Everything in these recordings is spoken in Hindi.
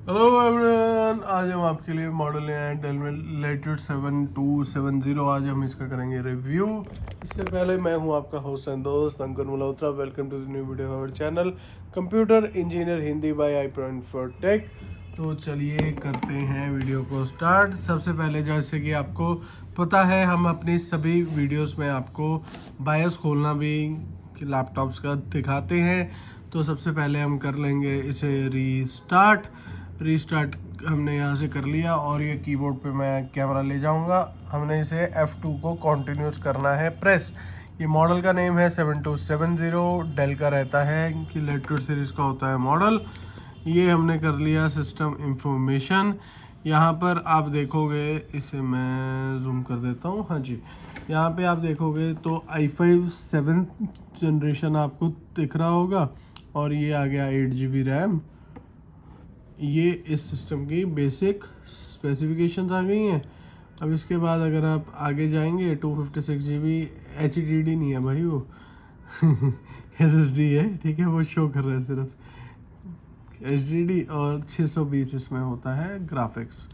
हेलो एवरीवन, आज हम आपके लिए मॉडल ले आए हैं डेल में लेट्यूड 7270। आज हम इसका करेंगे रिव्यू। इससे पहले मैं हूं आपका होस्ट एंड दोस्त Ankur Malhotra. Welcome to the new video our channel computer engineer Hindi by I point for tech. तो चलिए करते हैं वीडियो को स्टार्ट। सबसे पहले जैसे कि आपको पता है, हम अपनी सभी वीडियोस में आपको बायोस खोलना भी लैपटॉप्स का दिखाते हैं। तो सबसे पहले हम कर लेंगे इसे रीस्टार्ट हमने यहाँ से कर लिया और ये कीबोर्ड पे मैं कैमरा ले जाऊँगा। हमने इसे F2 को कंटिन्यूस करना है प्रेस। ये मॉडल का नेम है 7270, डेल का रहता है कि लेट्यूड सीरीज़ का होता है मॉडल। ये हमने कर लिया सिस्टम इंफॉर्मेशन। यहाँ पर आप देखोगे, इसे मैं जूम कर देता हूँ। हाँ जी, यहाँ पे आप देखोगे तो i5 7th जनरेशन आपको दिख रहा होगा और ये आ गया 8 GB रैम। ये इस सिस्टम की बेसिक स्पेसिफिकेशंस आ गई हैं। अब इसके बाद अगर आप आगे जाएंगे 256 GB HDD नहीं है भाई, वो SSD है, ठीक है। वो शो कर रहा है सिर्फ HDD और 620 इसमें होता है ग्राफिक्स,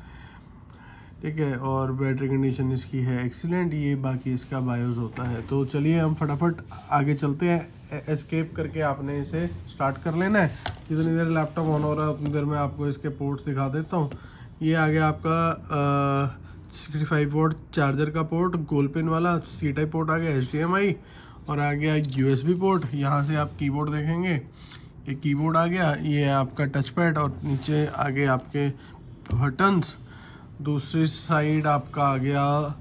ठीक है। और बैटरी कंडीशन इसकी है एक्सीलेंट। ये बाकी इसका बायोस होता है। तो चलिए हम फटाफट आगे चलते हैं। एस्केप करके आपने इसे स्टार्ट कर लेना है। जितनी देर लैपटॉप ऑन हो रहा है उतनी देर में आपको इसके पोर्ट्स दिखा देता हूँ। ये आ गया आपका 65 वोल्ट चार्जर का पोर्ट, गोल पिन वाला सी टाइप पोर्ट आ गया, HDMI, और आ गया USB पोर्ट। यहाँ से आप कीबोर्ड देखेंगे, ये कीबोर्ड आ गया। ये है आपका टच पैड और नीचे आगे आपके बटन्स। दूसरी साइड आपका आ गया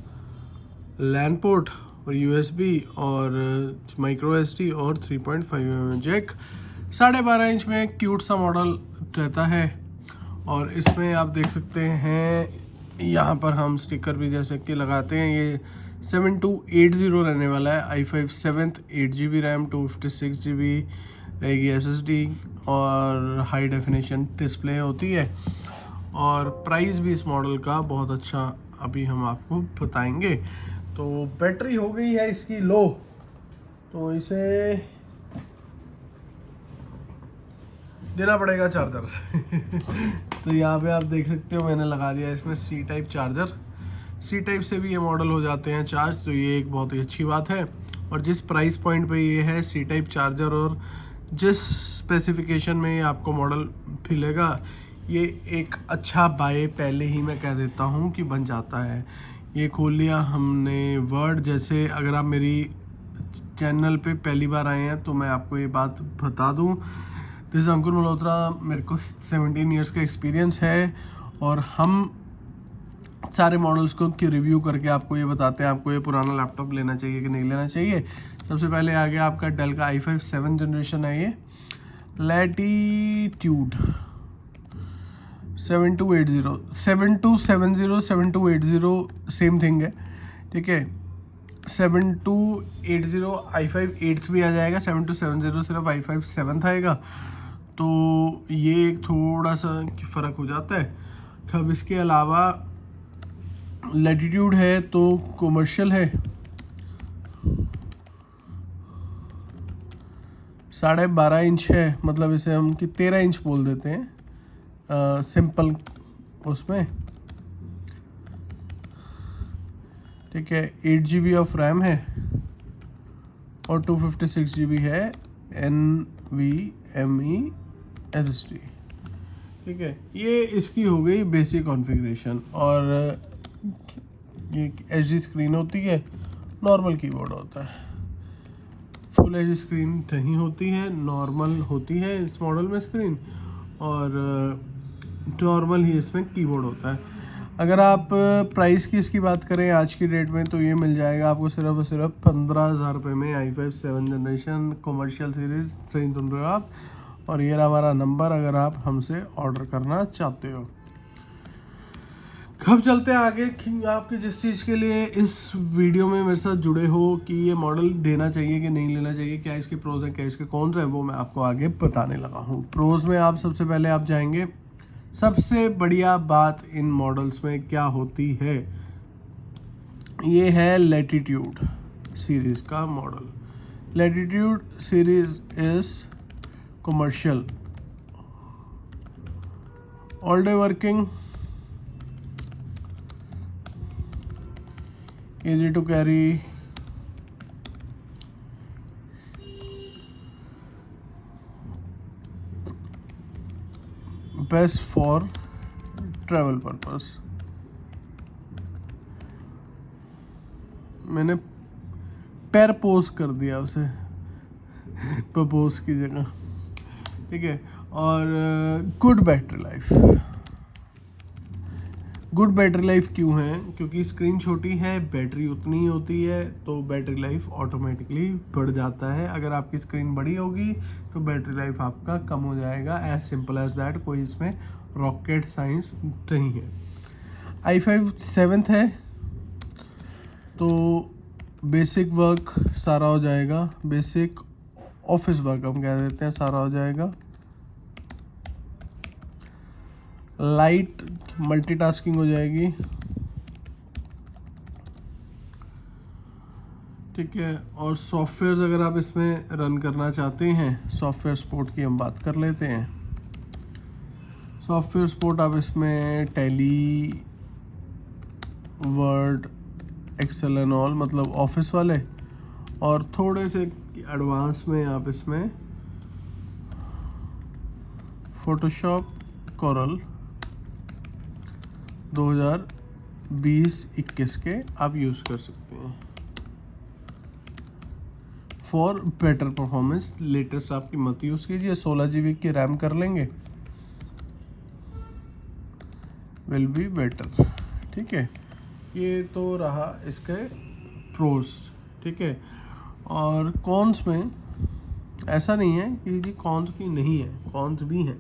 लैन पोर्ट और USB और माइक्रो SD और 3.5mm जैक। 12.5 इंच में क्यूट सा मॉडल रहता है। और इसमें आप देख सकते हैं, यहाँ पर हम स्टिकर भी जैसे कि लगाते हैं। ये 7280 रहने वाला है। i5 7th 8 GB RAM, 256 GB रहेगी SSD और हाई डेफिनेशन डिस्प्ले होती है। और प्राइस भी इस मॉडल का बहुत अच्छा अभी हम आपको बताएंगे। तो बैटरी हो गई है इसकी लो, तो इसे देना पड़ेगा चार्जर तो यहाँ पे आप देख सकते हो मैंने लगा दिया इसमें C type charger. C type से भी ये मॉडल हो जाते हैं चार्ज, तो ये एक बहुत ही अच्छी बात है। और जिस प्राइस पॉइंट पे ये है C टाइप चार्जर और जिस स्पेसिफिकेशन में ये आपको मॉडल मिलेगा, ये एक अच्छा बाय पहले ही मैं कह देता हूँ कि बन जाता है। ये खोल लिया हमने वर्ड। जैसे अगर आप मेरी चैनल पे पहली बार आए हैं तो मैं आपको ये बात बता दूँ, दिस अंकुर मल्होत्रा। मेरे को 17 ईयर्स का एक्सपीरियंस है और हम सारे मॉडल्स को रिव्यू करके आपको ये बताते हैं आपको ये पुराना लैपटॉप लेना चाहिए कि नहीं लेना चाहिए। सबसे पहले आ गया आपका डेल का i5 7th जनरेशन है। ये लैटिट्यूड 7280 7270 7280 सेम थिंग है, ठीक है। 7280 i5 8th भी आ जाएगा, 7270 सिर्फ i5 7th आएगा। तो ये एक थोड़ा सा फ़र्क हो जाता है। अब इसके अलावा लैटिट्यूड है तो कमर्शियल है, 12.5 इंच है, मतलब इसे हम कि 13 इंच बोल देते हैं सिंपल उसमें, ठीक है। 8 GB ऑफ रैम है और 256 GB है NVMe SSD, ठीक है। ये इसकी हो गई बेसिक कॉन्फ़िगरेशन। और ये HD स्क्रीन होती है, नॉर्मल कीबोर्ड होता है, फुल HD स्क्रीन नहीं होती है, नॉर्मल होती है इस मॉडल में स्क्रीन, और नॉर्मल ही इसमें कीबोर्ड होता है। अगर आप प्राइस की इसकी बात करें आज की डेट में, तो ये मिल जाएगा आपको सिर्फ और सिर्फ 15,000 रुपये में i5 7th generation commercial series. सही सुन रहे हो आप। और ये रहा हमारा नंबर अगर आप हमसे ऑर्डर करना चाहते हो। कब चलते हैं आगे कि आपके जिस चीज़ के लिए इस वीडियो में मेरे साथ जुड़े हो कि ये मॉडल देना चाहिए कि नहीं लेना चाहिए, क्या इसके प्रोज हैं क्या इसके कॉन्स हैं, वो मैं आपको आगे बताने लगा हूँ। प्रोज में आप सबसे पहले आप जाएंगे, सबसे बढ़िया बात इन मॉडल्स में क्या होती है, ये है लैटिट्यूड सीरीज़ का model. Latitude series is commercial all day working, easy to carry, best for travel purpose। मैंने पैर पोज कर दिया उसे प्रपोज की जगह, ठीक है। और good battery life, good battery life क्यों है? क्योंकि स्क्रीन छोटी है, बैटरी उतनी ही होती है, तो बैटरी लाइफ ऑटोमेटिकली बढ़ जाता है। अगर आपकी स्क्रीन बड़ी होगी तो बैटरी लाइफ आपका कम हो जाएगा, एज सिंपल एज दैट। कोई इसमें रॉकेट साइंस नहीं है। i5 7th है, तो बेसिक वर्क सारा हो जाएगा, बेसिक ऑफिस वर्क हम कह देते हैं, सारा हो जाएगा। लाइट मल्टीटास्किंग हो जाएगी, ठीक है। और सॉफ्टवेयर अगर आप इसमें रन करना चाहते हैं, सॉफ्टवेयर सपोर्ट की हम बात कर लेते हैं। सॉफ्टवेयर सपोर्ट आप इसमें Tally, Word, Excel and all, मतलब ऑफिस वाले, और थोड़े से एडवांस में आप इसमें फोटोशॉप, कोरल 2020-21 के आप यूज़ कर सकते हैं फॉर बेटर परफॉर्मेंस। लेटेस्ट आपकी मत यूज़ कीजिए, 16 GB की रैम कर लेंगे, विल बी बेटर, ठीक है। ये तो रहा इसके प्रोज, ठीक है। और कॉन्स में ऐसा नहीं है कि जी कॉन्स की नहीं है, कॉन्स भी हैं।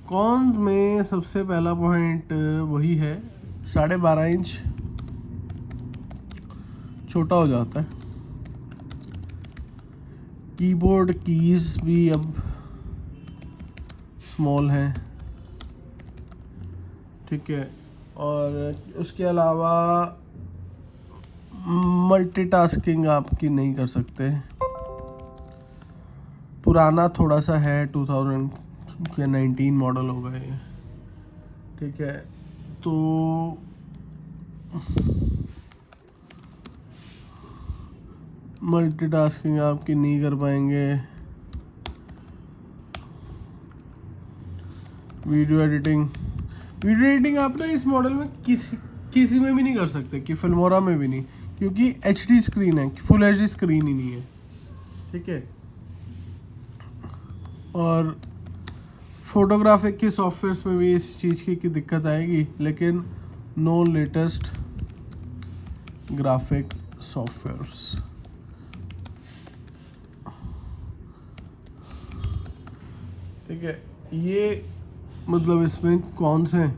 कॉन्स में सबसे पहला पॉइंट वही है, 12.5 इंच छोटा हो जाता है। कीबोर्ड कीज भी अब स्मॉल है, ठीक है। और उसके अलावा मल्टीटास्किंग आपकी नहीं कर सकते। पुराना थोड़ा सा है, 2019 मॉडल होगा ये, ठीक है। तो मल्टीटास्किंग आपकी नहीं कर पाएंगे। वीडियो एडिटिंग आप ना इस मॉडल में किसी में भी नहीं कर सकते, कि फिल्मोरा में भी नहीं, क्योंकि HD स्क्रीन है, फुल HD स्क्रीन ही नहीं है, ठीक है। और फोटोग्राफिक के सॉफ्टवेयर्स में भी इस चीज़ की दिक्कत आएगी, लेकिन नो लेटेस्ट ग्राफिक सॉफ्टवेयर्स, ठीक है। ये मतलब इसमें कौन से अब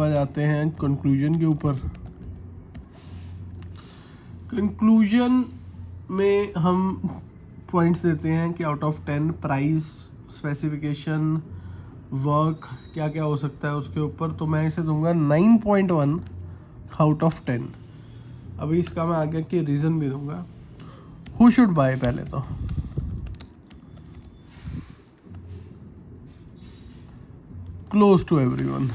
आ जाते हैं कंक्लूजन के ऊपर। कंक्लूजन में हम पॉइंट्स देते हैं कि out of 10 price, specification, work क्या क्या हो सकता है उसके ऊपर, तो मैं इसे दूंगा 9.1 आउट ऑफ 10। अभी इसका मैं आगे के रीज़न भी दूंगा। हु शुड बाय, पहले तो क्लोज टू एवरीवन।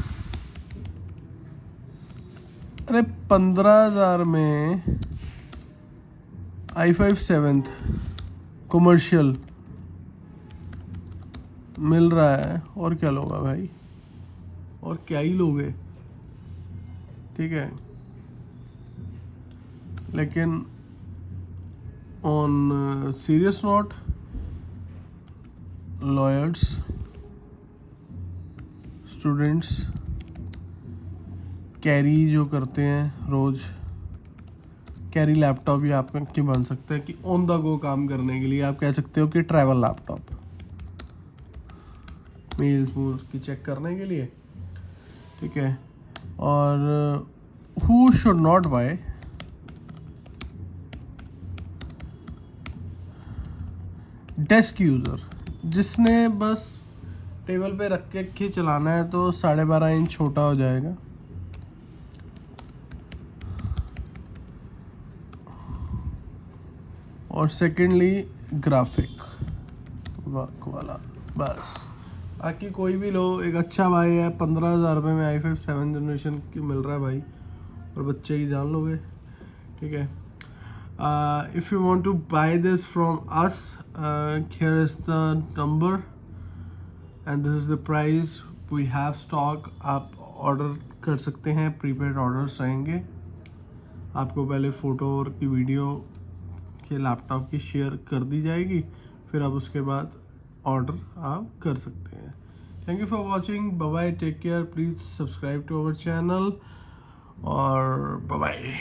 अरे 15,000 में i5 7th कमर्शियल मिल रहा है, और क्या लोगे भाई, और क्या ही लोगे, ठीक है। लेकिन on serious note, lawyers, students carry जो करते हैं रोज़, कैरी लैपटॉप भी आपके बन सकते हैं कि ऑन द गो काम करने के लिए आप कह सकते हो कि ट्रैवल लैपटॉप, मेल्स की चेक करने के लिए, ठीक है। और who should not buy, desk user, जिसने बस टेबल पे रख के चलाना है, तो 12.5 इंच छोटा हो जाएगा। और सेकेंडली ग्राफिक वर्क वाला, बस बाकी कोई भी लो, एक अच्छा भाई है, 15,000 रुपये में i5 7th जनरेशन की मिल रहा है भाई, और बच्चे की जान लोगे, ठीक है। If you want to buy this from us, here is the number and this is the price, we have stock. आप ऑर्डर कर सकते हैं, प्रीपेड ऑर्डर्स रहेंगे, आपको पहले फ़ोटो और की वीडियो के लैपटॉप की शेयर कर दी जाएगी, फिर आप उसके बाद ऑर्डर आप कर सकते हैं। Thank you for watching, bye bye, take care, please subscribe to our channel, और बाय बाय।